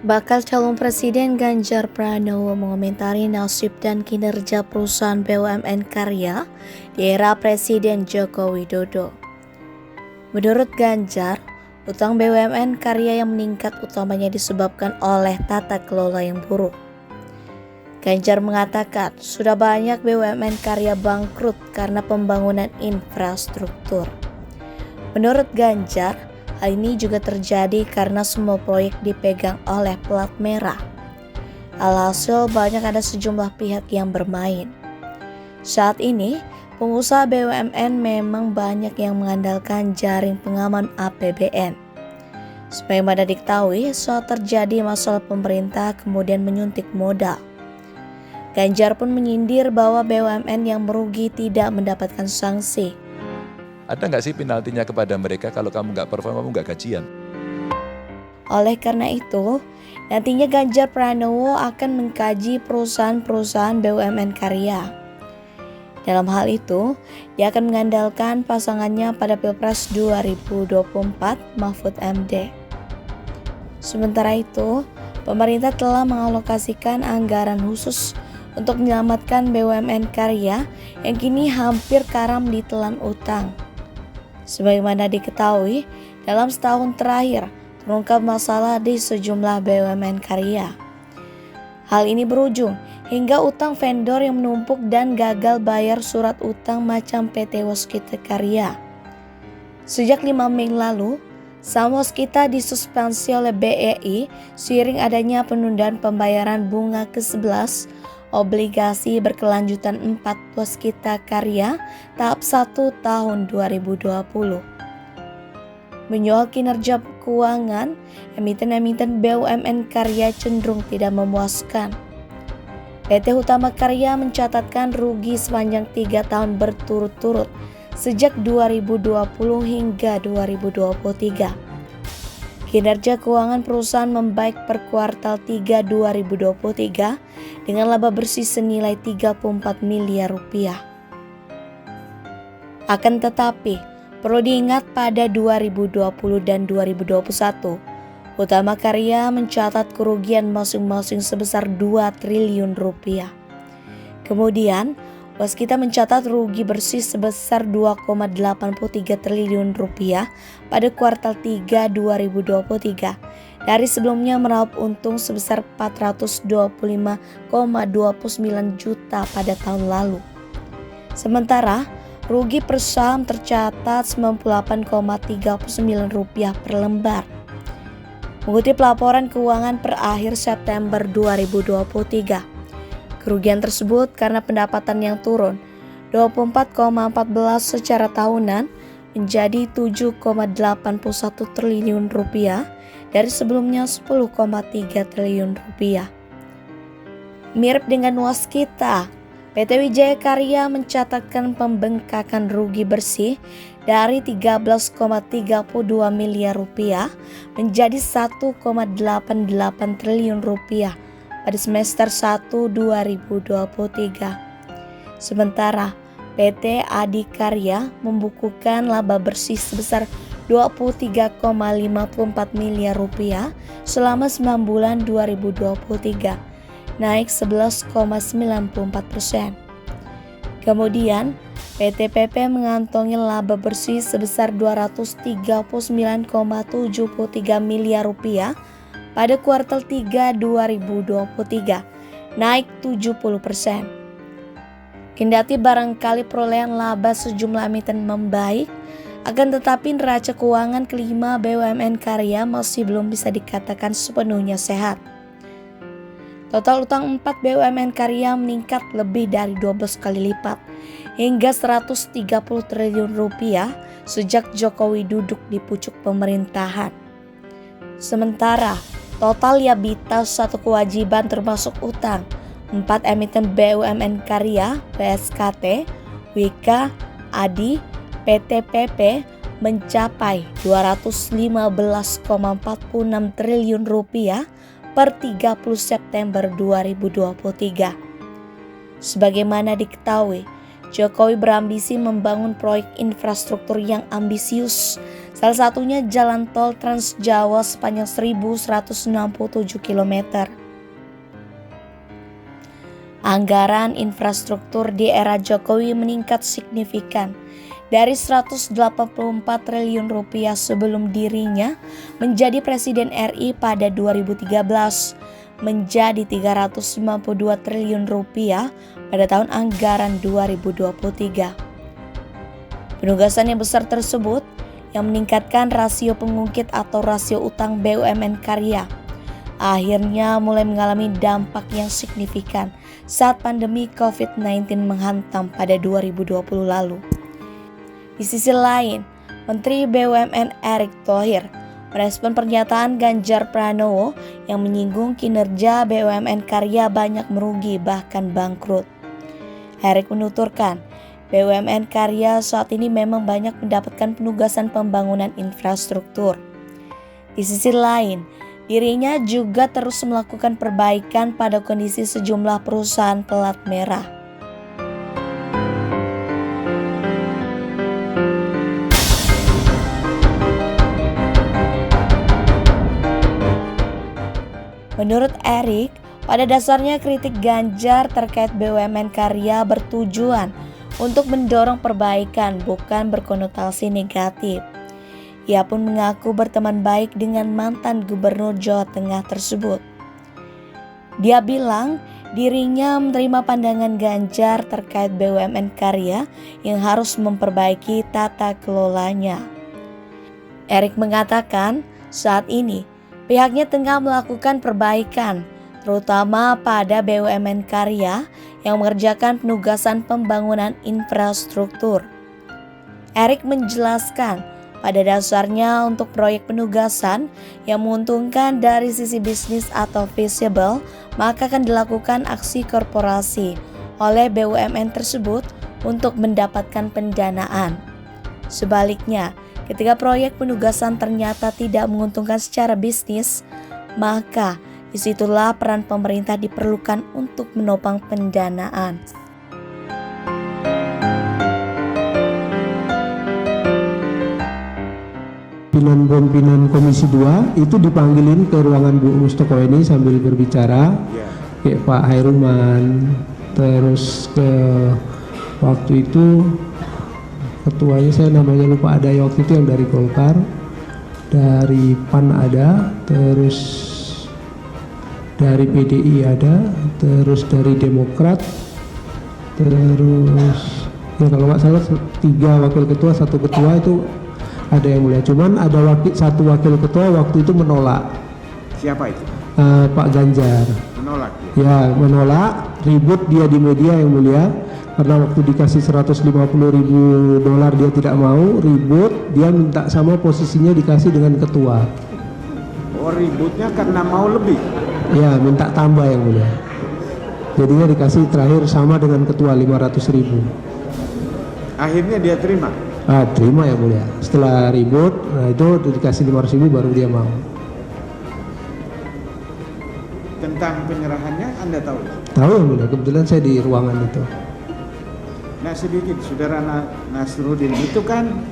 Bakal calon presiden Ganjar Pranowo mengomentari nasib dan kinerja perusahaan BUMN karya di era Presiden Joko Widodo. Menurut Ganjar, utang BUMN karya yang meningkat utamanya disebabkan oleh tata kelola yang buruk. Ganjar mengatakan sudah banyak BUMN karya bangkrut karena pembangunan infrastruktur. Menurut Ganjar, hal ini juga terjadi karena semua proyek dipegang oleh plat merah. Alhasil banyak ada sejumlah pihak yang bermain. Saat ini, pengusaha BUMN memang banyak yang mengandalkan jaring pengaman APBN. Sebagaimana diketahui, saat terjadi masalah pemerintah kemudian menyuntik modal. Ganjar pun menyindir bahwa BUMN yang merugi tidak mendapatkan sanksi. Ada nggak sih penaltinya kepada mereka kalau kamu nggak perform, kamu nggak gajian? Oleh karena itu, nantinya Ganjar Pranowo akan mengkaji perusahaan-perusahaan BUMN karya. Dalam hal itu, dia akan mengandalkan pasangannya pada Pilpres 2024, Mahfud MD. Sementara itu, pemerintah telah mengalokasikan anggaran khusus untuk menyelamatkan BUMN karya yang kini hampir karam ditelan utang. Sebagaimana diketahui, dalam setahun terakhir terungkap masalah di sejumlah BUMN karya. Hal ini berujung hingga utang vendor yang menumpuk dan gagal bayar surat utang macam PT Waskita Karya. Sejak 5 Mei lalu, saham Waskita disuspensi oleh BEI seiring adanya penundaan pembayaran bunga ke-11 obligasi berkelanjutan 4 Waskita Karya tahap 1 tahun 2020. Menyoal kinerja keuangan, emiten-emiten BUMN karya cenderung tidak memuaskan. PT Hutama Karya mencatatkan rugi sepanjang 3 tahun berturut-turut sejak 2020 hingga 2023. Kinerja keuangan perusahaan membaik per kuartal 3 2023 dengan laba bersih senilai 34 miliar rupiah. Akan tetapi, perlu diingat pada 2020 dan 2021, Hutama Karya mencatat kerugian masing-masing sebesar 2 triliun rupiah. Kemudian, Waskita mencatat rugi bersih sebesar 2,83 triliun rupiah pada kuartal 3 2023 dari sebelumnya meraup untung sebesar 425,29 juta pada tahun lalu. Sementara rugi per saham tercatat 98,39 rupiah per lembar. Mengutip laporan keuangan per akhir September 2023, kerugian tersebut karena pendapatan yang turun 24,14 secara tahunan menjadi 7,81 triliun rupiah dari sebelumnya 10,3 triliun rupiah. Mirip dengan Waskita, PT Wijaya Karya mencatatkan pembengkakan rugi bersih dari 13,32 miliar rupiah menjadi 1,88 triliun rupiah pada semester 1 2023. Sementara PT Adikarya membukukan laba bersih sebesar 23,54 miliar rupiah selama 9 bulan 2023, naik 11,94%. Kemudian PT PP mengantongi laba bersih sebesar 239,73 miliar rupiah pada kuartal 3 2023, naik 70%. Kendati barangkali perolehan laba sejumlah emiten membaik, akan tetapi neraca keuangan kelima BUMN karya masih belum bisa dikatakan sepenuhnya sehat. Total utang 4 BUMN karya meningkat lebih dari 12 kali lipat, hingga 130 triliun rupiah sejak Jokowi duduk di pucuk pemerintahan. Sementara total liabilitas satu kewajiban termasuk utang 4 emiten BUMN karya PSKT, Wika, Adi, PT PP mencapai 215,46 triliun rupiah per 30 September 2023. Sebagaimana diketahui, Jokowi berambisi membangun proyek infrastruktur yang ambisius Salah satunya jalan tol Trans Jawa sepanjang 1.167 km. Anggaran infrastruktur di era Jokowi meningkat signifikan dari 184 triliun rupiah sebelum dirinya menjadi Presiden RI pada 2013 menjadi 352 triliun rupiah pada tahun anggaran 2023. Penugasan yang besar tersebut yang meningkatkan rasio pengungkit atau rasio utang BUMN karya akhirnya mulai mengalami dampak yang signifikan saat pandemi COVID-19 menghantam pada 2020 lalu. Di sisi lain, Menteri BUMN Erick Thohir merespon pernyataan Ganjar Pranowo yang menyinggung kinerja BUMN karya banyak merugi bahkan bangkrut. Erick menuturkan, BUMN karya saat ini memang banyak mendapatkan penugasan pembangunan infrastruktur. Di sisi lain, dirinya juga terus melakukan perbaikan pada kondisi sejumlah perusahaan pelat merah. Menurut Erick, pada dasarnya kritik Ganjar terkait BUMN karya bertujuan untuk mendorong perbaikan, bukan berkonotasi negatif. Ia pun mengaku berteman baik dengan mantan gubernur Jawa Tengah tersebut. Dia bilang dirinya menerima pandangan Ganjar terkait BUMN karya yang harus memperbaiki tata kelolanya. Erick mengatakan saat ini pihaknya tengah melakukan perbaikan, terutama pada BUMN karya yang mengerjakan penugasan pembangunan infrastruktur. Erick menjelaskan, pada dasarnya untuk proyek penugasan yang menguntungkan dari sisi bisnis atau feasible, maka akan dilakukan aksi korporasi oleh BUMN tersebut untuk mendapatkan pendanaan. Sebaliknya, ketika proyek penugasan ternyata tidak menguntungkan secara bisnis, maka disitulah peran pemerintah diperlukan untuk menopang pendanaan. Pimpinan Komisi 2 itu dipanggilin ke ruangan Bu Mustokoweni sambil berbicara, kayak Pak Hairuman, terus ke waktu itu ketuanya saya namanya lupa, ada waktu itu yang dari Golkar, dari PAN ada, terus dari PDI ada, terus dari Demokrat, terus ya kalau nggak salah 3 wakil ketua, 1 ketua itu ada yang mulia. Cuman ada satu wakil ketua waktu itu menolak. Siapa itu? Pak Ganjar. Menolak ya? Ya menolak, ribut dia di media yang mulia. Karena waktu dikasih $150.000 dia tidak mau, ribut, dia minta sama posisinya dikasih dengan ketua. Oh, ributnya karena mau lebih? Ya, minta tambah yang mulia. Jadinya dikasih terakhir sama dengan ketua 500.000. Akhirnya dia terima? Terima yang mulia. Setelah ribut, nah itu dikasih 500.000 baru dia mau. Tentang penyerahannya Anda tahu? Tahu yang mulia, kebetulan saya di ruangan itu. Nah sedikit, Saudara Nasruddin, itu kan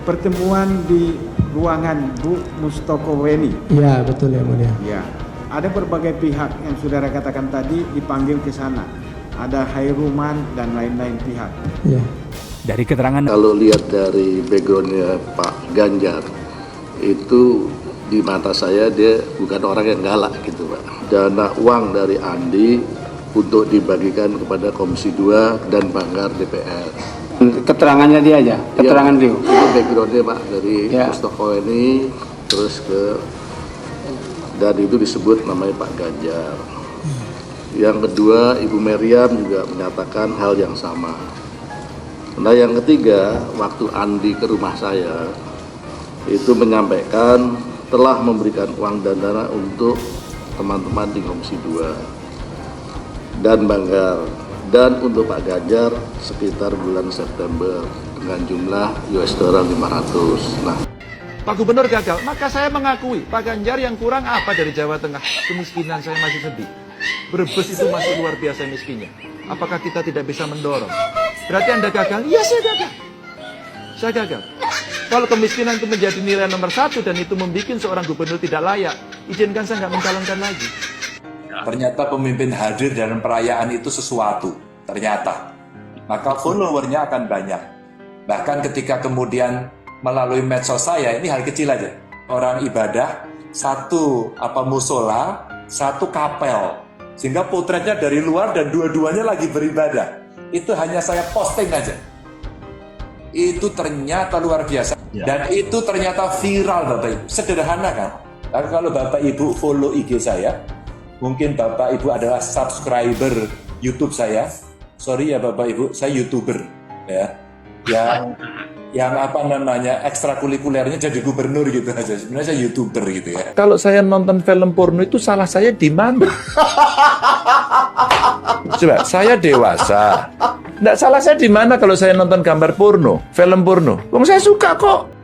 pertemuan di ruangan Bu Mustokoweni. Iya betul yang mulia. Ya, ada berbagai pihak yang saudara katakan tadi dipanggil ke sana. Ada Hairuman dan lain-lain pihak. Iya. Dari keterangan, kalau lihat dari backgroundnya Pak Ganjar, itu di mata saya dia bukan orang yang galak gitu Pak. Dana uang dari Andi untuk dibagikan kepada Komisi 2 dan Banggar DPR. Keterangannya dia aja, keterangan ya, dia. Itu backgroundnya Pak, dari ya. Mustokoweni terus ke, dan itu disebut namanya Pak Ganjar. Yang kedua, Ibu Meriam juga menyatakan hal yang sama. Nah yang ketiga, waktu Andi ke rumah saya itu menyampaikan telah memberikan uang dan dana untuk teman-teman di Komisi 2 dan Banggar, dan untuk Pak Ganjar sekitar bulan September dengan jumlah $500. Nah, Pak Gubernur gagal, maka saya mengakui Pak Ganjar yang kurang apa dari Jawa Tengah? Kemiskinan saya masih sedih. Brebes itu masih luar biasa miskinnya. Apakah kita tidak bisa mendorong? Berarti Anda gagal? Iya, saya gagal. Saya gagal. Kalau kemiskinan itu menjadi nilai nomor 1 dan itu membuat seorang gubernur tidak layak, izinkan saya nggak mencalonkan lagi. Ternyata pemimpin hadir dalam perayaan itu sesuatu, ternyata. Maka followernya akan banyak. Bahkan ketika kemudian melalui medsos saya, ini hal kecil aja. Orang ibadah, satu musola, satu kapel. Sehingga potretnya dari luar dan dua-duanya lagi beribadah. Itu hanya saya posting aja. Itu ternyata luar biasa. Dan itu ternyata viral Bapak Ibu. Sederhana kan? Tapi kalau Bapak Ibu follow IG saya, mungkin Bapak Ibu adalah subscriber YouTube saya. Sorry ya Bapak Ibu, saya YouTuber. Ya. Yang ekstrakurikulernya jadi gubernur gitu aja. Sebenarnya saya YouTuber gitu ya. Kalau saya nonton film porno itu salah saya di mana? Coba, saya dewasa. Nggak salah saya di mana kalau saya nonton gambar porno, film porno? Wong saya suka kok.